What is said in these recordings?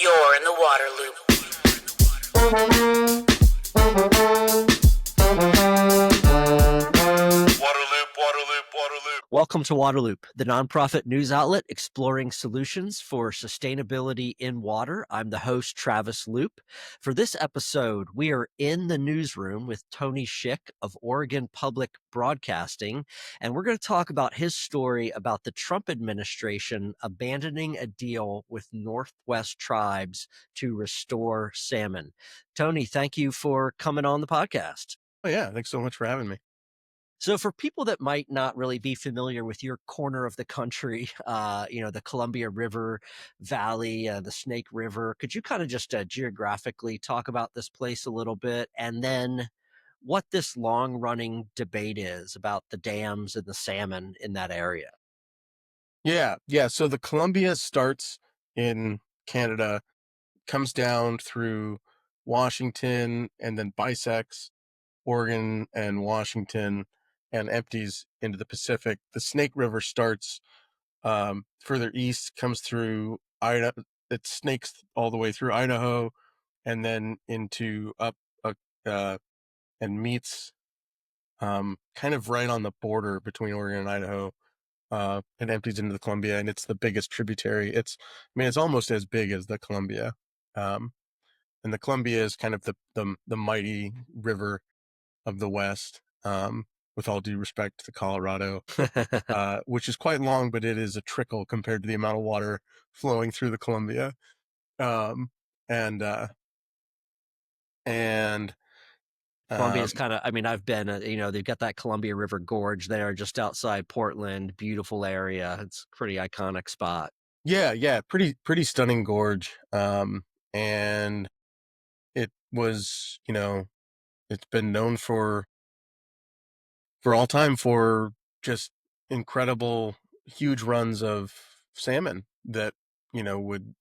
You're in the water loop. Welcome to Waterloop, the nonprofit news outlet exploring solutions for sustainability in water. I'm the host, Travis Loop. For this episode, we are in the newsroom with Tony Schick of Oregon Public Broadcasting, and we're going to talk about his story about the Trump administration abandoning a deal with Northwest tribes to restore salmon. Tony, thank you for coming on the podcast. Oh, yeah. Thanks so much for having me. So for people that might not really be familiar with your corner of the country, the Columbia River Valley, the Snake River, could you kind of just geographically talk about this place a little bit, and then what this long-running debate is about the dams and the salmon in that area? Yeah. So the Columbia starts in Canada, comes down through Washington, and then bisects Oregon and Washington and empties into the Pacific. The Snake River starts further east, comes through Idaho. It snakes all the way through Idaho and then into up and meets kind of right on the border between Oregon and Idaho. It empties into the Columbia, and it's the biggest tributary. It's almost as big as the Columbia. And the Columbia is kind of the mighty river of the West, with all due respect to Colorado, which is quite long, but it is a trickle compared to the amount of water flowing through the Columbia. Columbia is kind of, I've been, they've got that Columbia River Gorge there just outside Portland. Beautiful area. It's a pretty iconic spot. Yeah. Pretty stunning gorge. And it was, it's been known for all time for just incredible, huge runs of salmon that, would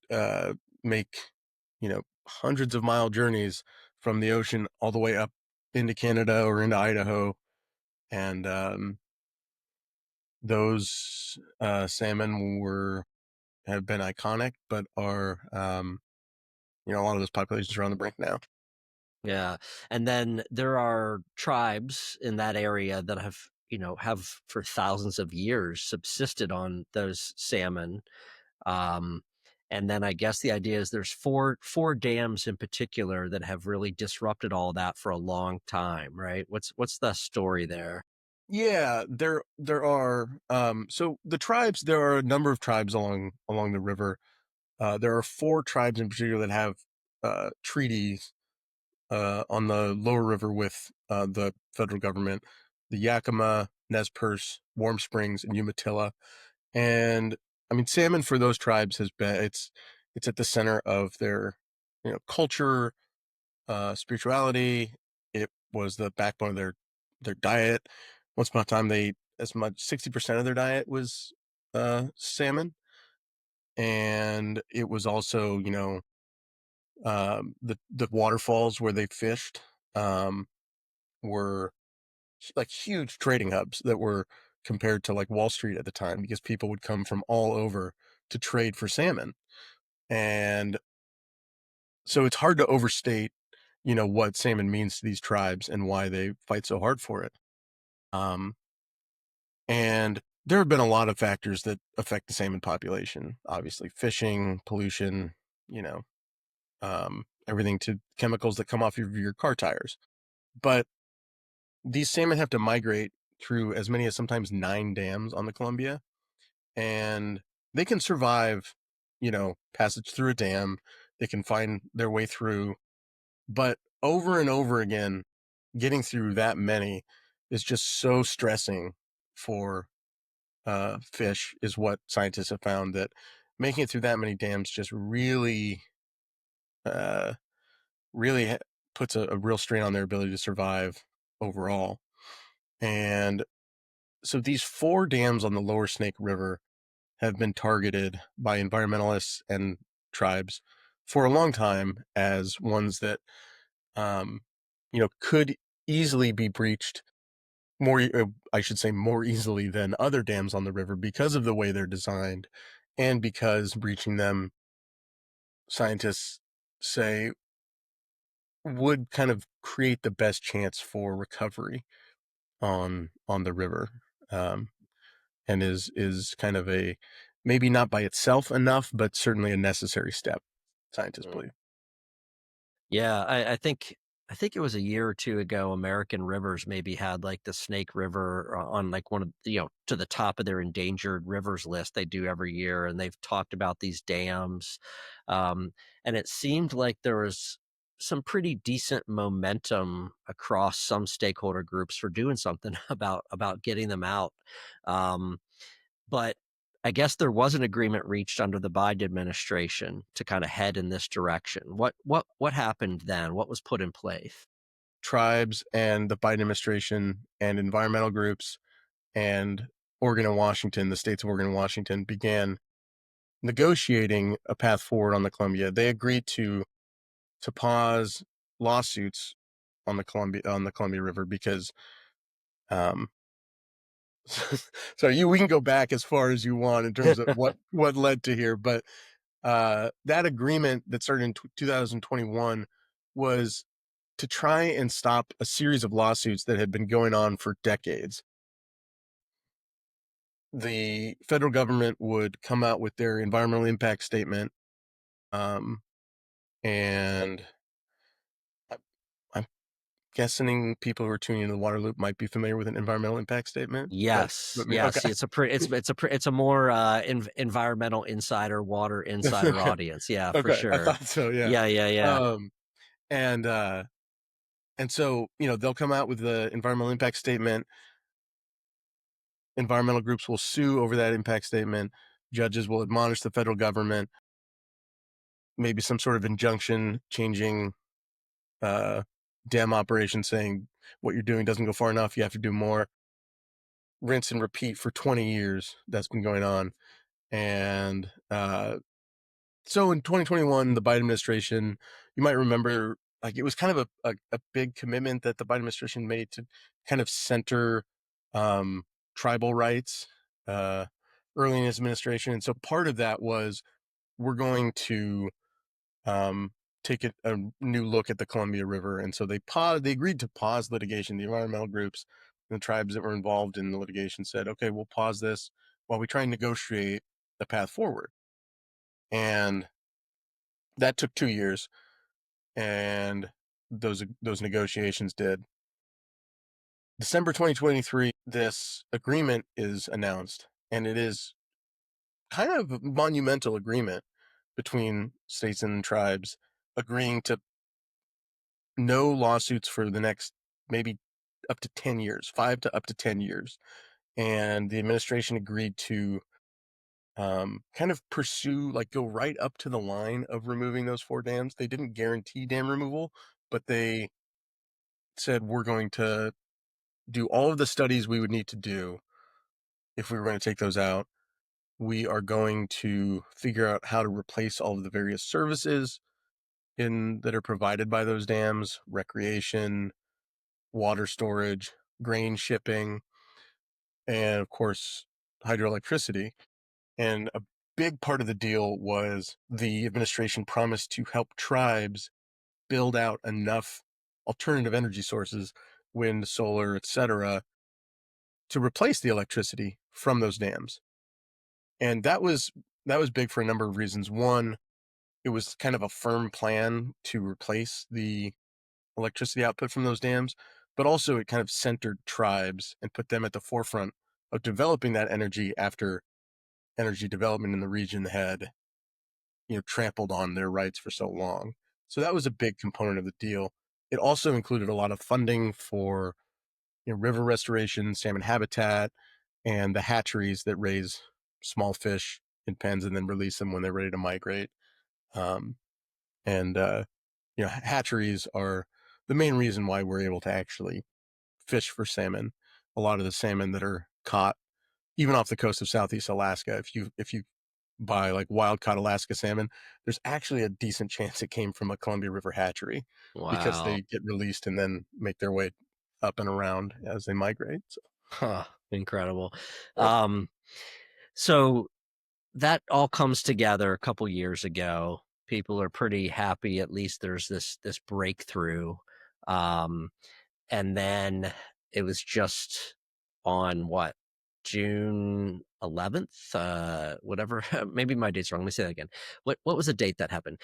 make, hundreds of mile journeys from the ocean all the way up into Canada or into Idaho. And those salmon have been iconic, but are, a lot of those populations are on the brink now. Yeah. And then there are tribes in that area that have for thousands of years subsisted on those salmon. And then I guess the idea is there's four dams in particular that have really disrupted all that for a long time, right? What's the story there? Yeah, there are. So the tribes, there are a number of tribes along the river. There are 4 tribes in particular that have treaties on the lower river with the federal government: the Yakima, Nez Perce, Warm Springs, and Umatilla. And salmon for those tribes has been it's at the center of their culture, spirituality. It was the backbone of their diet. Once upon a time, they as much 60% of their diet was salmon, and it was also the waterfalls where they fished were like huge trading hubs that were compared to like Wall Street at the time, because people would come from all over to trade for salmon. And so it's hard to overstate, what salmon means to these tribes and why they fight so hard for it. And there have been a lot of factors that affect the salmon population. Obviously, fishing, pollution, everything to chemicals that come off of your car tires. But these salmon have to migrate through as many as sometimes 9 dams on the Columbia, and they can survive, passage through a dam. They can find their way through, but over and over again, getting through that many is just so stressing for fish, is what scientists have found, that making it through that many dams just really puts a real strain on their ability to survive overall. And so these 4 dams on the lower Snake River have been targeted by environmentalists and tribes for a long time as ones that could easily be breached more easily than other dams on the river, because of the way they're designed, and because breaching them scientists say would kind of create the best chance for recovery on the river, um, and is kind of a maybe not by itself enough, but certainly a necessary step, scientists Mm. believe. Yeah, I think it was a year or 2 ago, American Rivers maybe had, like, the Snake River on, like, one of to the top of their endangered rivers list they do every year, and they've talked about these dams, and it seemed like there was some pretty decent momentum across some stakeholder groups for doing something about getting them out, um but I guess there was an agreement reached under the Biden administration to kinda head in this direction. What happened then? What was put in place? Tribes and the Biden administration and environmental groups and Oregon and Washington, the states of Oregon and Washington, began negotiating a path forward on the Columbia. They agreed to pause lawsuits on the Columbia River because um so you we can go back as far as you want in terms of what led to here, but that agreement that started in 2021 was to try and stop a series of lawsuits that had been going on for decades. The federal government would come out with their environmental impact statement, um, and I, I'm guessing people who are tuning into the water loop might be familiar with an environmental impact statement, but Yes, let me yes, okay. see, it's a more, environmental insider, water insider Okay. audience, yeah, for Okay, I sure. thought so, yeah. Yeah, yeah, yeah. Um, and, uh, and so, they'll come out with the environmental impact statement. Environmental groups will sue over that impact statement. Judges will admonish the federal government, maybe some sort of injunction changing uh, dam operation saying what you're doing doesn't go far enough. You have to do more. Rinse and repeat for 20 years. That's been going on. And so in 2021, the Biden administration, you might remember, like it was kind of a big commitment that the Biden administration made to kind of center um, tribal rights uh, early in his administration. And so part of that was we're going to take a new look at the Columbia River. And so they agreed to pause litigation. The environmental groups and the tribes that were involved in the litigation said, okay, we'll pause this while we try and negotiate the path forward. And that took 2 years, and those negotiations did. December 2023, this agreement is announced, and it is kind of a monumental agreement between states and tribes agreeing to no lawsuits for the next maybe up to 10 years, 5 to up to 10 years. And the administration agreed to kind of pursue, like, go right up to the line of removing those 4 dams. They didn't guarantee dam removal, but they said, we're going to do all of the studies we would need to do if we were going to take those out. We are going to figure out how to replace all of the various services in that are provided by those dams, recreation, water storage, grain shipping, and of course, hydroelectricity. And a big part of the deal was the administration promised to help tribes build out enough alternative energy sources, wind, solar, etc., to replace the electricity from those dams. And that was big for a number of reasons. One, it was kind of a firm plan to replace the electricity output from those dams, but also it kind of centered tribes and put them at the forefront of developing that energy after energy development in the region had, trampled on their rights for so long. So that was a big component of the deal. It also included a lot of funding for, river restoration, salmon habitat, and the hatcheries that raise small fish in pens and then release them when they're ready to migrate. Um, and hatcheries are the main reason why we're able to actually fish for salmon. A lot of the salmon that are caught, even off the coast of Southeast Alaska, if you buy like wild caught Alaska salmon, there's actually a decent chance it came from a Columbia River hatchery because Wow. they get released and then make their way up and around as they migrate. So, Huh, incredible. yep. Um, so that all comes together a couple years ago. people are pretty happy. At least there's this breakthrough. Um, and then it was just on what, June 11th, whatever. Maybe my date's wrong. Let me say that again. What was the date that happened?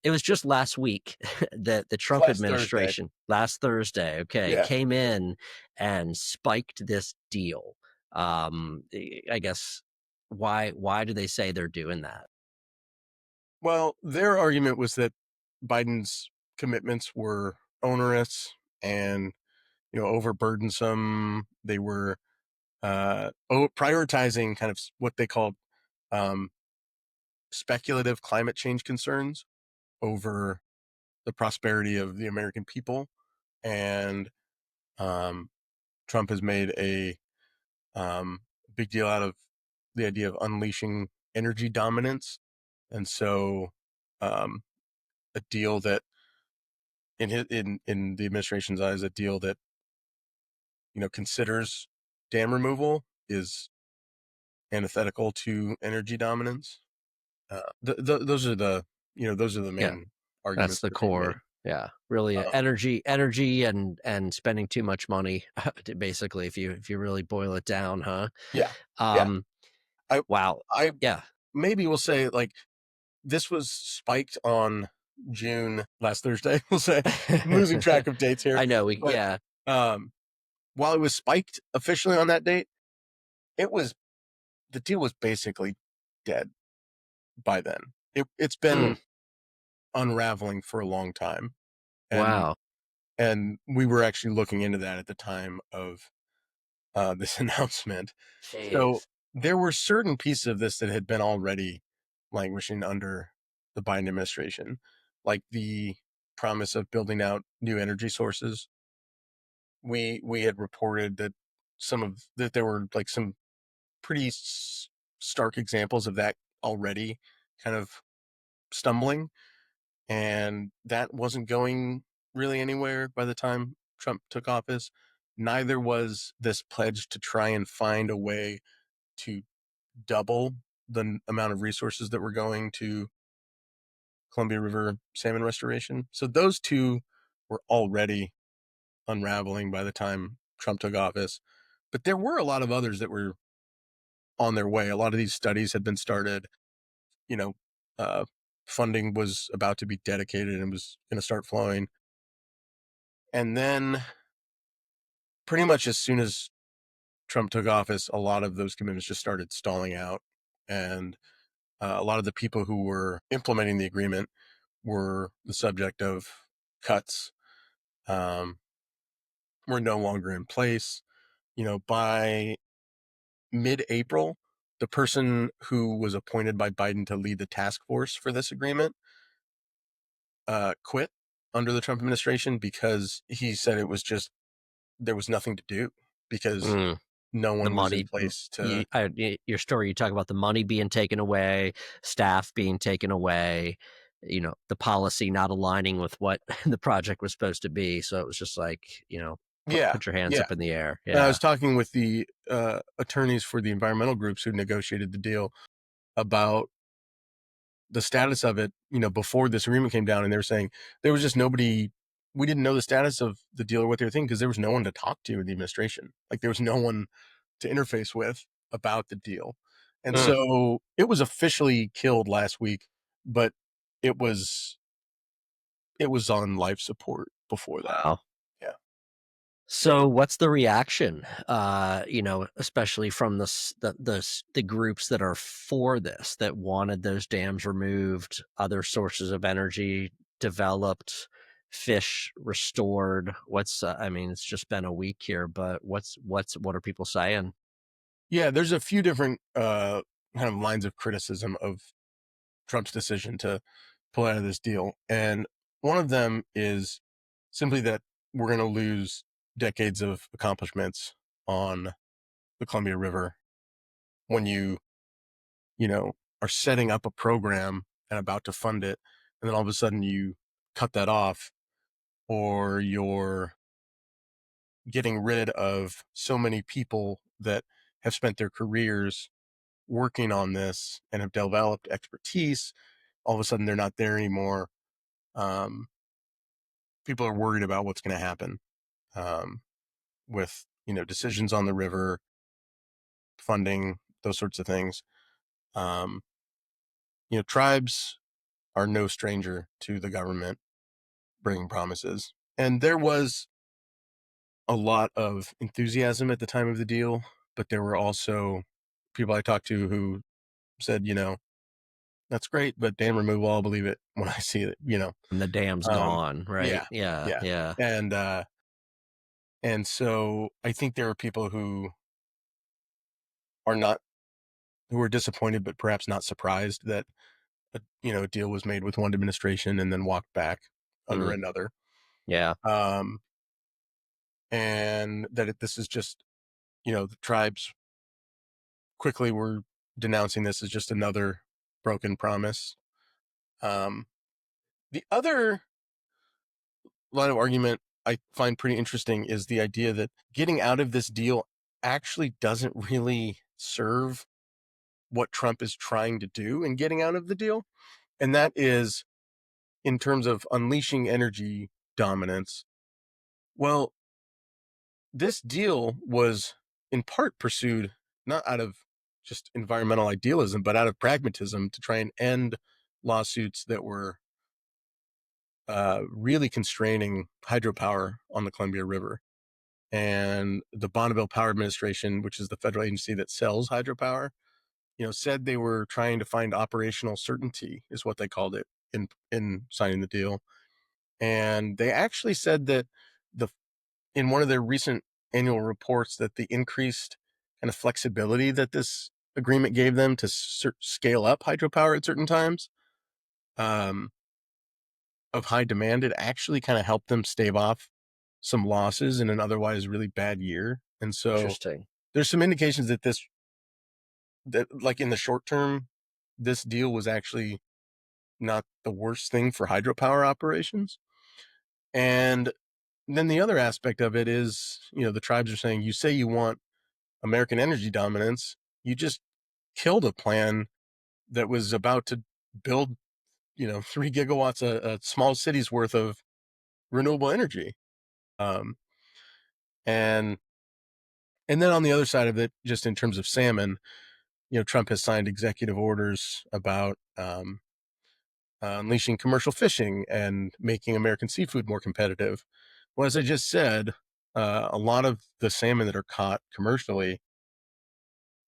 It was just last week that the It's Trump last Thursday. administration, last Thursday, okay, Yeah. came in and spiked this deal. I guess why do they say they're doing that? Well, their argument was that Biden's commitments were onerous and, overburdensome. They were prioritizing kind of what they called um, speculative climate change concerns over the prosperity of the American people. And um, Trump has made a big deal out of the idea of unleashing energy dominance. And so, um, a deal that in the administration's eyes, a deal that considers dam removal is antithetical to energy dominance. Those are the Yeah, main that's arguments the that are being made. core. Yeah, really, Um, energy and spending too much money, basically, if you really boil it down, huh? yeah, yeah. Um, I wow. I Yeah. maybe will say, like, this was spiked on June last Thursday. We'll say I'm losing track of dates here, I know, we but yeah. um, while it was spiked officially on that date, it was the deal was basically dead by then. It's Mm, been unraveling for a long time, and wow. we were actually looking into that at the time of this announcement. So Jeez. there were certain pieces of this that had been already languishing under the Biden administration, like the promise of building out new energy sources. We had reported that that there were like some pretty stark examples of that already kind of stumbling, and that wasn't going really anywhere by the time Trump took office. Neither was this pledge to try and find a way to double the amount of resources that were going to Columbia River salmon restoration. So those two were already unraveling by the time Trump took office. But there were a lot of others that were on their way. A lot of these studies had been started. You know, uh, funding was about to be dedicated and was going to start flowing. And then, pretty much as soon as Trump took office, a lot of those commitments just started stalling out. And a lot of the people who were implementing the agreement were the subject of cuts, um, were no longer in place. By mid-April, the person who was appointed by Biden to lead the task force for this agreement quit under the Trump administration because he said it was just there was nothing to do because Mm. no The one was in money, place to. your story, you talk about the money being taken away, staff being taken away, the policy not aligning with what the project was supposed to be. So it was just like, Yeah, put your hands yeah. up in the air. And I Yeah. was talking with the attorneys for the environmental groups who negotiated the deal about the status of it, before this agreement came down, and they were saying there was just nobody. We didn't know the status of the deal or what they were thinking because there was no one to talk to in the administration. Like there was no one to interface with about the deal, and Mm. so it was officially killed last week, but it was on life support before that. Wow. Yeah. So what's the reaction? Especially from the groups that are for this, that wanted those dams removed, other sources of energy developed, fish restored. I mean, it's just been a week here, but what are people saying? Yeah, there's a few different kind of lines of criticism of Trump's decision to pull out of this deal. And one of them is simply that we're going to lose decades of accomplishments on the Columbia River when are setting up a program and about to fund it. And then all of a sudden you cut that off, or you're getting rid of so many people that have spent their careers working on this and have developed expertise. all of a sudden they're not there anymore. Um, People are worried about what's going to happen um, with decisions on the river, funding, those sorts of things. Um, Tribes are no stranger to the government bringing promises, and there was a lot of enthusiasm at the time of the deal, but there were also people I talked to who said, that's great, but dam removal, I'll believe it when I see it. And the dam's Um, gone, right? yeah, Yeah, yeah, yeah. and so I think there are people are not who are disappointed, but perhaps not surprised that a deal was made with one administration and then walked back under Mm, another, yeah. um, and that this is just the tribes quickly were denouncing this as just another broken promise. Um, the other line of argument I find pretty interesting is the idea that getting out of this deal actually doesn't really serve what Trump is trying to do in getting out of the deal. And that is in terms of unleashing energy dominance. Well, this deal was in part pursued not out of just environmental idealism, but out of pragmatism to try and end lawsuits that were really constraining hydropower on the Columbia River. And the Bonneville Power Administration, which is the federal agency that sells hydropower, said they were trying to find operational certainty, is what they called it in signing the deal. And they actually said that the in one of their recent annual reports that the increased kind of flexibility that this agreement gave them to scale up hydropower at certain times um, of high demand, it actually kind of helped them stave off some losses in an otherwise really bad year. And so Interesting. there's some indications that like in the short term, this deal was actually not the worst thing for hydropower operations. And then the other aspect of it is, the tribes are saying, you say you want American energy dominance. You just killed a plan that was about to build, 3 gigawatts, a small city's worth of renewable energy. Um, and and then on the other side of it, just in terms of salmon, Trump has signed executive orders about unleashing commercial fishing and making American seafood more competitive. Well, as I just said, a lot of the salmon that are caught commercially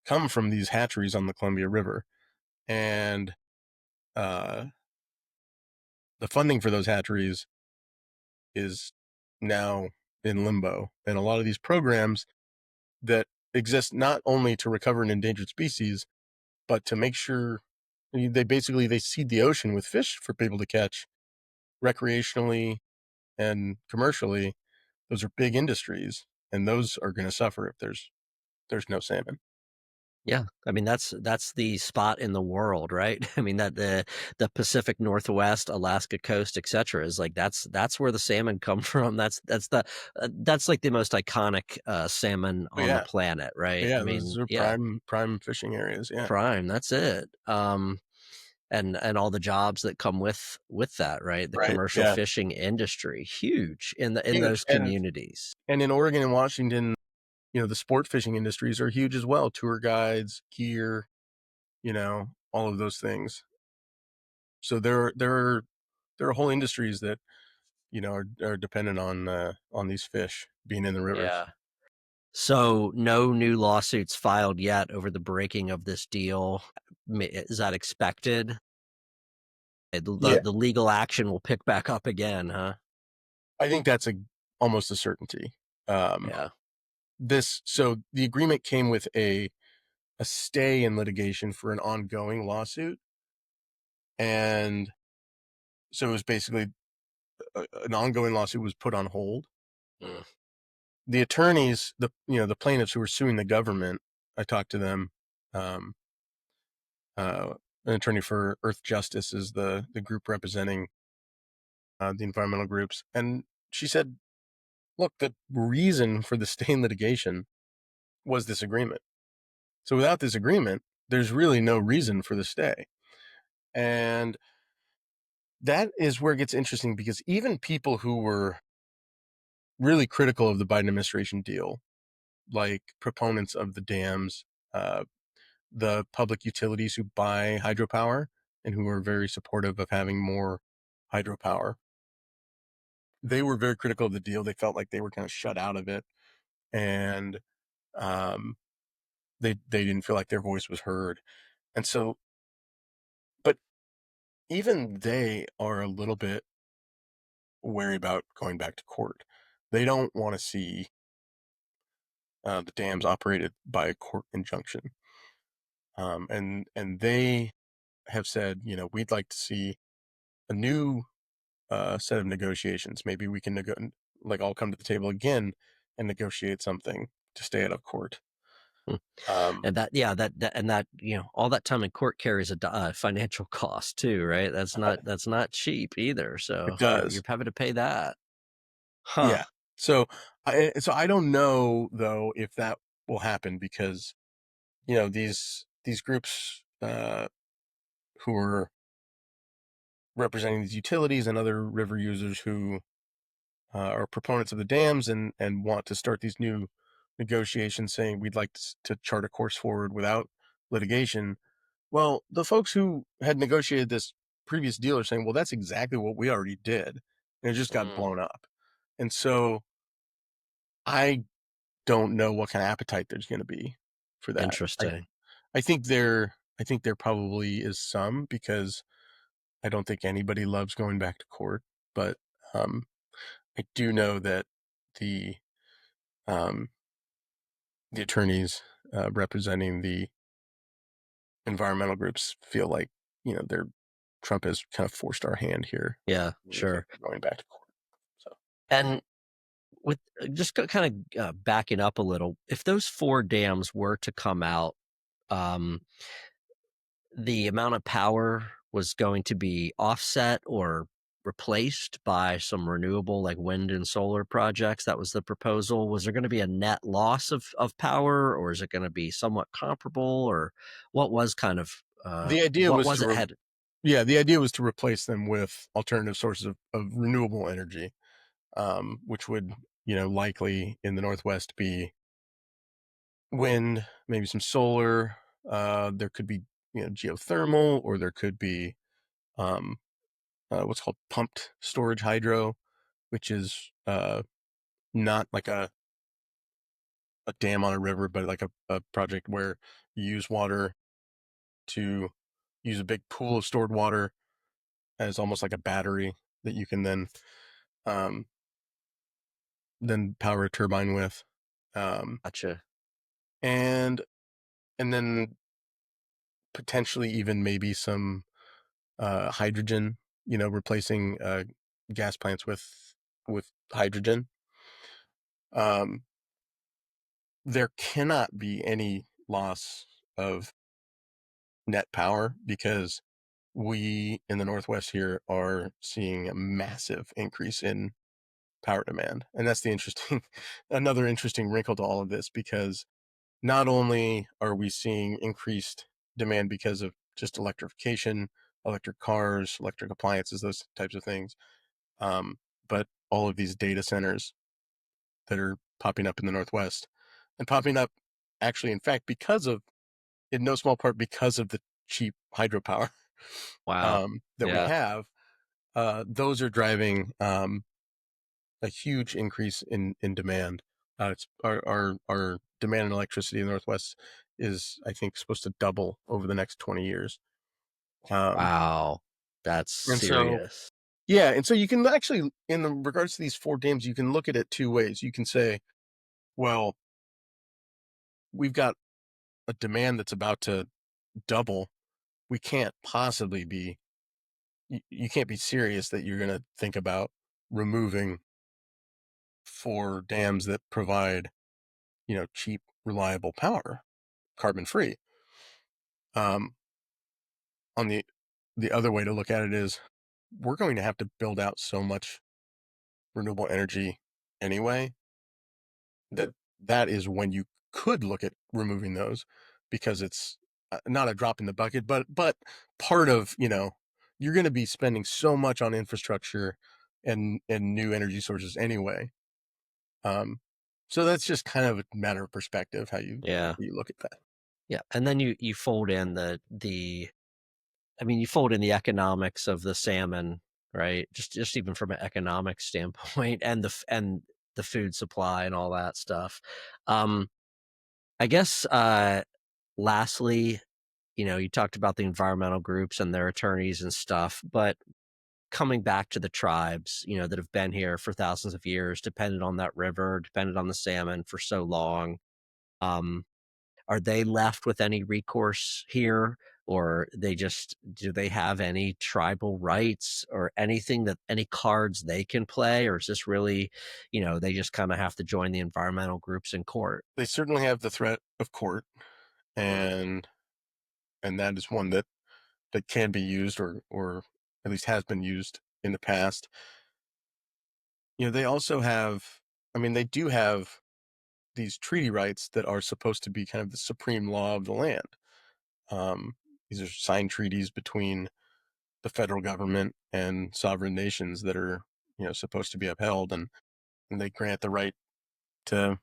come from these hatcheries on the Columbia River, and uh, the funding for those hatcheries is now in limbo. And a lot of these programs that exist not only to recover an endangered species, but to make sure they seed the ocean with fish for people to catch recreationally and commercially. Those are big industries, and those are going to suffer if there's no salmon. Yeah, I mean, that's the spot in the world, right? I mean, that the Pacific Northwest, Alaska coast, etcetera, is like that's where the salmon come from. That's like the most iconic, salmon But on the yeah, planet, right? I those mean, are yeah, prime fishing areas. Yeah, prime, that's it. And all the jobs that come with that, right? The right. commercial Yeah, fishing industry, huge in huge. those communities. And in Oregon and Washington, the sport fishing industries are huge as well. Tour guides, gear, all of those things. So there are whole industries that are dependent on these fish being in the rivers. Yeah. So, no new lawsuits filed yet over the breaking of this deal. Is that expected? Yeah, The legal action will pick back up again, huh? I think that's almost a certainty. Um, Yeah. so the agreement came with a stay in litigation for an ongoing lawsuit, and so it was basically an ongoing lawsuit was put on hold. Mm. The attorneys, the plaintiffs who were suing the government, I talked to them. Um, an attorney for Earth Justice is the group representing the environmental groups, and she said, "Look, the reason for the stay in litigation was this agreement. So without this agreement, there's really no reason for the stay." And that is where it gets interesting because even people who were really critical of the Biden administration deal, like proponents of the dams, uh, the public utilities who buy hydropower and who are very supportive of having more hydropower, they were very critical of the deal. They felt like they were kind of shut out of it, and um, they didn't feel like their voice was heard. And so, but even they are a little bit wary about going back to court. They don't want to see the dams operated by a court injunction, and they have said, we'd like to see a new set of negotiations. Maybe we can like all come to the table again and negotiate something to stay out of court. Hmm. Um, And that, yeah, and that, all that time in court carries a financial cost too, right? That's not cheap either. it So you're does, having to pay that, huh? yeah. So I don't know though if that will happen because these groups who are representing these utilities and other river users who are proponents of the dams and want to start these new negotiations saying we'd like to chart a course forward without litigation. Well, the folks who had negotiated this previous deal are saying, well, that's exactly what we already did. And it just got Mm, blown up. And so I don't know what kind of appetite there's going to be for that. interesting. I think there probably is some because I don't think anybody loves going back to court, but um, I do know that the um, the attorneys representing the environmental groups feel like they're Trump has kind of forced our hand here. Yeah, We think sure. we're going back to court. So And with just kind of backing up a little, if those four dams were to come out, um, the amount of power was going to be offset or replaced by some renewable like wind and solar projects. That was the proposal. Was there going to be a net loss of power, or is it going to be somewhat comparable, or what was kind of the idea what was was to it had? yeah, the idea was to replace them with alternative sources of renewable energy, which would likely in the Northwest be wind, maybe some solar. There could be geothermal, or there could be um, what's called pumped storage hydro, which is not like a dam on a river, but like a project where you use water to use a big pool of stored water as almost like a battery that you can um, then power a turbine with, Gotcha. and and then potentially even maybe some hydrogen, replacing gas plants with hydrogen. Um, there cannot be any loss of net power because we in the Northwest here are seeing a massive increase in power demand. And that's the interesting, another interesting wrinkle to all of this because not only are we seeing increased demand because of just electrification, electric cars, electric appliances, those types of things, um, but all of these data centers that are popping up in the Northwest and popping up actually, in fact, in no small part, because of the cheap hydropower Wow. that we Yeah. have. Those are driving a huge increase in demand. It's our demand in electricity in the Northwest is, I think, supposed to double over the next 20 years. Um, Wow. That's and so, serious. yeah, and so you can actually, in the regards to these four dams, you can look at it two ways. You can say, well, we've got a demand that's about to double. We can't possibly be, you can't be serious that you're going to think about removing four dams that provide, cheap, reliable power, carbon free. Um, on the other way to look at it is we're going to have to build out so much renewable energy anyway that that is when you could look at removing those because it's not a drop in the bucket, but part of you're going to be spending so much on infrastructure and new energy sources anyway. Um, so that's just kind of a matter of perspective Yeah. how you look at that. Yeah. And then you fold in the I mean, you fold in the economics of the salmon, right? Just even from an economic standpoint and and the food supply and all that stuff. Um, I guess lastly, you talked about the environmental groups and their attorneys and stuff, but coming back to the tribes, that have been here for thousands of years, depended on that river, depended on the salmon for so long. Um, are they left with any recourse here, or do they have any tribal rights or anything that any cards they can play, or is this really, they just kind of have to join the environmental groups in court? They certainly have the threat of court, and that is one that can be used, or at least has been used in the past. They also have, I mean, they do have these treaty rights that are supposed to be kind of the supreme law of the land. Um, these are signed treaties between the federal government and sovereign nations that are, supposed to be upheld, and they grant the right to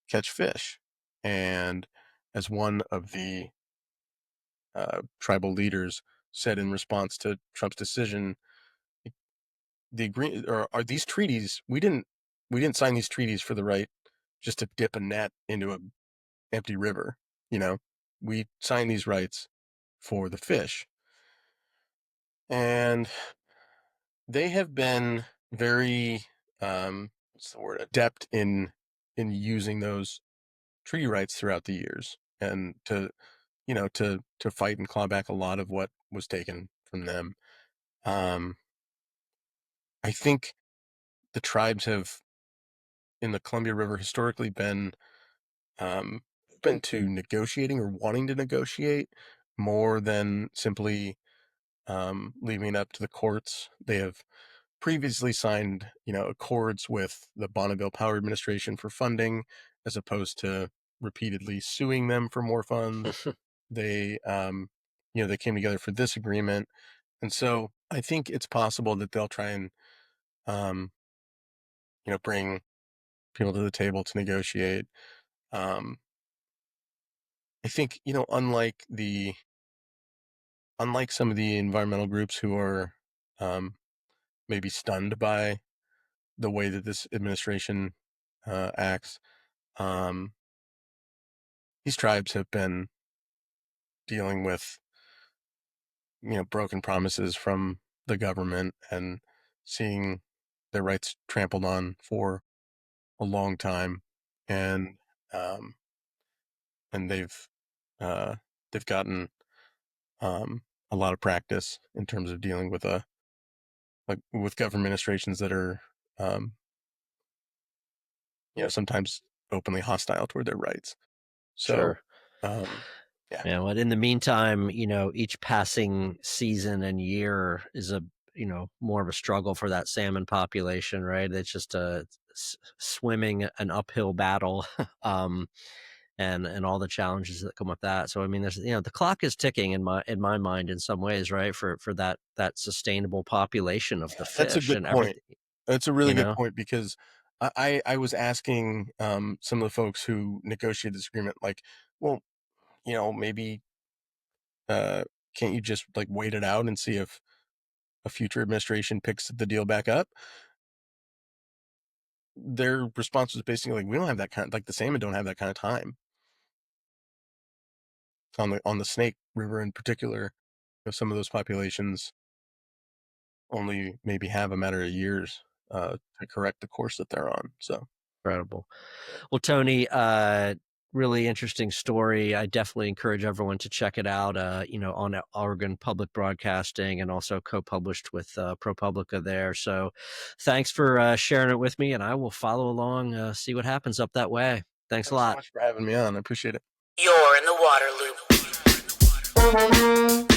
catch fish. And as one of the tribal leaders said in response to Trump's decision, the agree or are these treaties, we didn't sign these treaties for the right just to dip a net into a empty river, you know. We signed these rights for the fish. And they have been very what's the word, adept in using those treaty rights throughout the years, and to fight and claw back a lot of what was taken from them. um I think the tribes have, in the Columbia River, historically um, been to negotiating or wanting to negotiate more than simply leaving it up to the courts. They have previously signed, accords with the Bonneville Power Administration for funding, as opposed to repeatedly suing them for more funds. They, they came together for this agreement, and so I think it's possible that they'll try and, um, bring people to the table to negotiate. Um, I think, unlike some of the environmental groups who are um, maybe stunned by the way that this administration acts, um, these tribes have been dealing with, broken promises from the government, and seeing their rights trampled on for a long time, and um, and they've gotten um, a lot of practice in terms of dealing with with government administrations that are, um, sometimes openly hostile toward their rights. So, Sure. um, yeah, Yeah, well, in the meantime, each passing season and year is more of a struggle for that salmon population, right? It's just swimming an uphill battle, and all the challenges that come with that. So, I mean, there's the clock is ticking in my mind in some ways, right? For that sustainable population of the that's a fish good and point. everything, That's a really you good know. point, because I was asking some of the folks who negotiated this agreement, like, well, maybe uh, can't you just like wait it out and see if a future administration picks the deal back up? Their response was basically like, we don't have that kind, like the salmon don't have that kind of time on the Snake River in particular. Some of those populations only maybe have a matter of years to correct the course that they're on. So Incredible. Well, Tony, really interesting story. I definitely encourage everyone to check it out, on Oregon Public Broadcasting, and also co-published with ProPublica there. So thanks for sharing it with me, and I will follow along, see what happens up that way. Thanks a thanks so lot. much for having me on. I appreciate it. You're in the water loop.